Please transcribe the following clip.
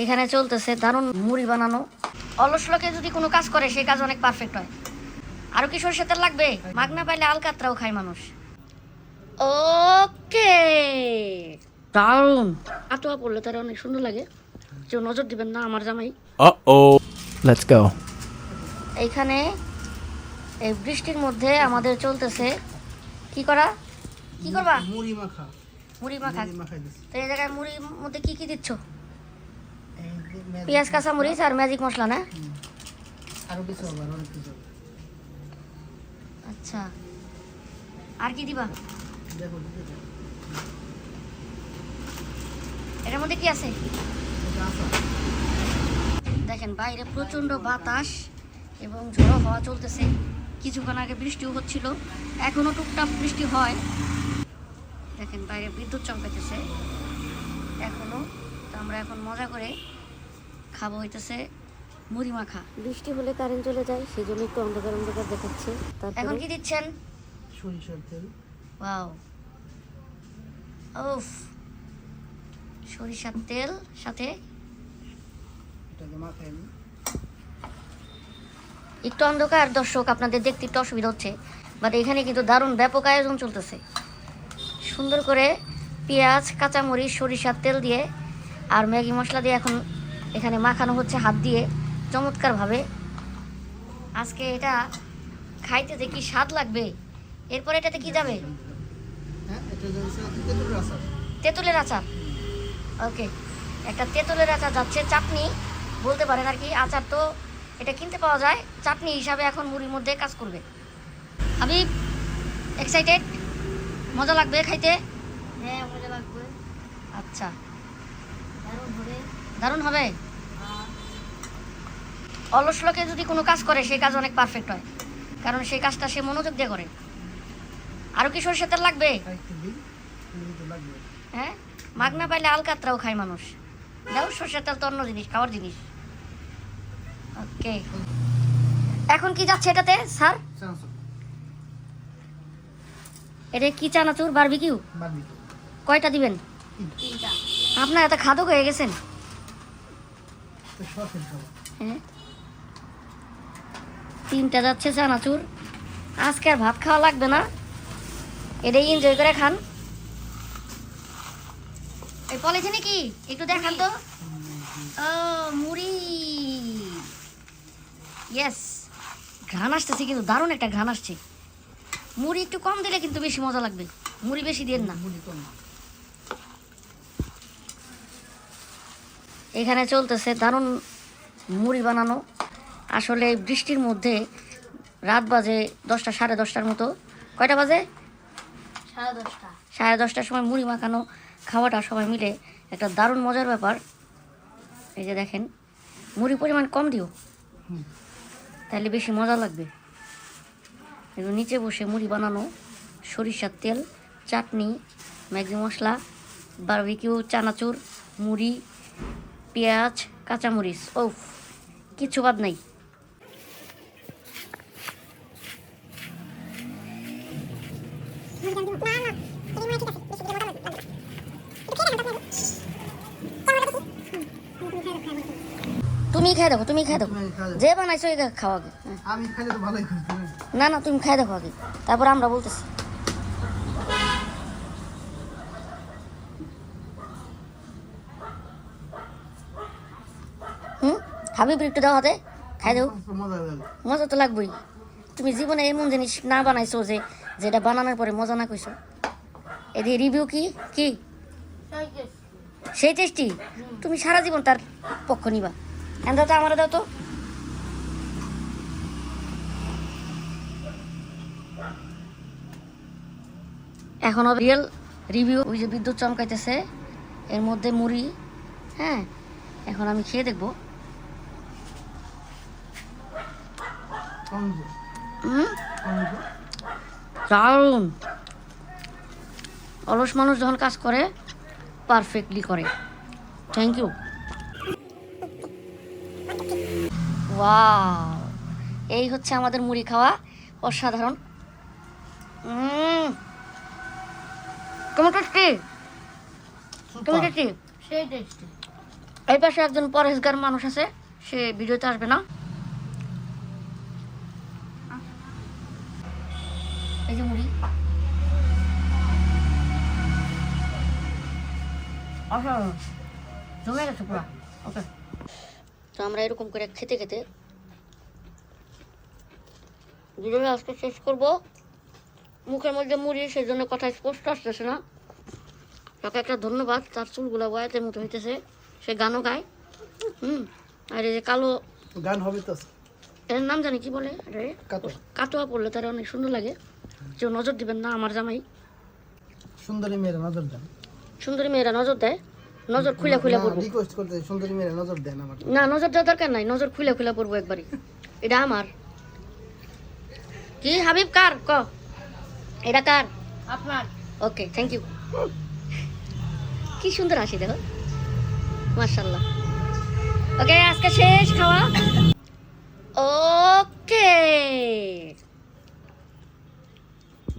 এখানে চলতেছে দারুণ মুড়ি বানানো। অলস লোকে যদি কোনো কাজ করে সেই কাজ অনেক পারফেক্ট হয়। আরো কি সরষের তেল লাগবে? মাগনা পাইলে আলকাতরাও খায় মানুষ। ওকে, দারুণ। আটোয়া পড়লে তার অনেক সুন্দর লাগে। কেউ নজর দিবেন না আমার জামাই। Let's go. এইখানে এই বৃষ্টির মধ্যে আমাদের চলতেছে কি করা, কি করবা? মুড়ি মাখা। মুড়ি মাখা। দিচ্ছি। তো এই জায়গায় মুড়ির মধ্যে কি কি দিচ্ছ? এই যে ম্যাজিক পেঁয়াজ, কাঁচা মরিচ আর ম্যাজিক মশলা না? আরো কিছু হবে, আরো অনেক কিছু হবে। আচ্ছা, আর কি দিবা? দেখো দিতে দাও। এটার মধ্যে কি আছে? এটা আছে। দেখেন বাইরে প্রচন্ড বাতাস এবং ঝড়ো হাওয়া চলতেছে। কিছুক্ষণ আগে বৃষ্টিও হচ্ছিল, এখনো টুকটাক বৃষ্টি হয়। দেখেন বাইরে বিদ্যুৎ চমকাইতেছে এখনো। তো আমরা এখন মজা করে খাবো হইতেছে মুড়ি মাখা। বৃষ্টি হলে কারেন্ট চলে যায়, সেই জন্য একটু অন্ধকার অন্ধকার দেখাচ্ছে। এখন কি দিচ্ছেন? সরিষার তেল। ওয়াও, উফ, সরিষার তেল সাথে এটাকে মাখাই আমি। একটু অন্ধকার দর্শক, আপনাদের দেখতে একটু অসুবিধা হচ্ছে, বাট এখানে কিন্তু দারুণ ব্যাপক আয়োজন চলতেছে। সুন্দর করে পেঁয়াজ, কাঁচামরিচ, সরিষার তেল দিয়ে আর ম্যাগি মশলা দিয়ে এখন এখানে মাখানো হচ্ছে হাত দিয়ে চমৎকারভাবে। আজকে এটা খাইতে যে কি স্বাদ লাগবে। এরপর এটাতে কি যাবে? হ্যাঁ, এটা যাচ্ছে তেঁতুলের আচার। তেঁতুলের আচার। ওকে, একটা তেঁতুলের আচার যাচ্ছে। চাটনি বলতে পারেন আর কি, আচার তো এটা কিনতে পাওয়া যায়, চাটনি হিসাবে এখন মুড়ির মধ্যে কাজ করবে। আমি এক্সাইটেড, মজা লাগবে খাইতে। হ্যাঁ মজা লাগবে। আচ্ছা, দারুণ হবে। দারুণ হবে। অলস লোকে যদি কোনো কাজ করে সেই কাজ অনেক পারফেক্ট হয়, কারণ সেই কাজটা সে মনোযোগ দিয়ে করে। আরো কি সরষের তেল লাগবে? খাইতে দিই, তো লাগবে। হ্যাঁ, মাগনা পাইলে আলকাতরাও খায় মানুষ। দাও, সরষের তেল তো অন্য জিনিস, খাওয়ার জিনিস। ওকে, এখন কি যাচ্ছে এটাতে স্যার? চানাচুর। এটা কি চানাচুর? বারবিকিউ? বারবিকিউ। কয়টা দিবেন? 3টা। আপনার এত খাদক হয়ে গেছেন। তো শখের খাবার। হ্যাঁ, 3টা যাচ্ছে চানাচুর। আজকে আর ভাত খাওয়া লাগবে না, এটাই এনজয় করে খান। এই পলিথিনে কি একটু দেখান তো। ও মুড়ি, ইয়েস। ঘ্রাণ আসতেছে কিন্তু, দারুণ একটা ঘ্রাণ আসছে। মুড়ি একটু কম দিলে কিন্তু বেশি মজা লাগবে, মুড়ি বেশি দিন না। মুড়ি কম। এখানে চলতেছে দারুণ মুড়ি বানানো। আসলে বৃষ্টির মধ্যে রাত বাজে 10টা, 10:30টার মতো। কয়টা বাজে? 10:30। 10:30টার সময় মুড়ি মাখানো খাওয়াটা সবাই মিলে একটা দারুণ মজার ব্যাপার। এই যে দেখেন, মুড়ি পরিমাণ কম দিও, তাহলে বেশি মজা লাগবে। কিন্তু নিচে বসে মুড়ি বানানো, সরিষার তেল, চাটনি, ম্যাগি মশলা, বারবিকিউ, চানাচুর, মুড়ি, পেঁয়াজ, কাঁচামরিচ, ওফ, কিচ্ছু বাদ নাই। তুমি খাই দেখো, তুমি খাই দেখো, যে বানাইছো এটা খাও আগে। আমি খাইলে তো ভালোই খাই। না না, তুমি খাই দেখো আগে, তারপর আমরা বলতেছি। হাবিব একটু দাও হাতে, খাই দেবো। মজা লাগে। মজা তো লাগবেই। তুমি জীবনে এমন জিনিস না বানাইছো যে যেটা বানানোর পরে মজা না কইছো। এদিকে রিভিউ কি কি সেই টেস্টি, তুমি সারা জীবন তার পক্ষ নিবা। দাও তো, আমার দাও তো। এখনো রিয়েল রিভিউ। ওই যে বিদ্যুৎ চমকাইতেছে, এর মধ্যে মুড়ি। হ্যাঁ, এখন আমি খেয়ে দেখবো। দারুণ। অলস মানুষ যখন কাজ করে পারফেক্টলি করে। Thank you. ওয়াও, এই হচ্ছে আমাদের মুড়ি খাওয়া, অসাধারণ। কেমন টেস্টি? কেমন টেস্টি? সেই টেস্টি। এই পাশে একজন পরেশগার মানুষ আছে, সে ভিডিওতে আসবে না। এই যে মুড়ি, অসাধারণ, জমে গেছে পুরা। ওকে, তো আমরা এরকম করে খেতে খেতে ভিডিওটা আজকে শেষ করব। মুখের মধ্যে মুড়ি, সেই জন্য কথা স্পষ্ট আসতেছে না। তাকে একটা ধন্যবাদ, তার চুলগুলা বয়াতের মতো হইতেছে, সে গানও গায়। আর এই যে কালো গান হবে তো এর নাম জানি কি বলে রে, কাটো কাটোয়া পড়লে তার অনেক সুন্দর লাগে। কেউ নজর দিবেন না, আমার জামাই। সুন্দরী মেয়েরা নজর দেন, সুন্দরী মেয়েরা নজর দেয়, নজর খুলে খুলে পড়বো। রিকোয়েস্ট করতে সুন্দরী মেয়েরা নজর দেন আমার। না, নজর দেওয়ার দরকার নাই, নজর খুলে খুলে পড়বো একবারই। এটা আমার। কি হাবিব, কার ক, এটা কার? আপনার। ওকে, থ্যাংক ইউ। কি সুন্দর হাসি দেখো, মাশাআল্লাহ। ওকে, আজকে শেষ খাওয়া। ও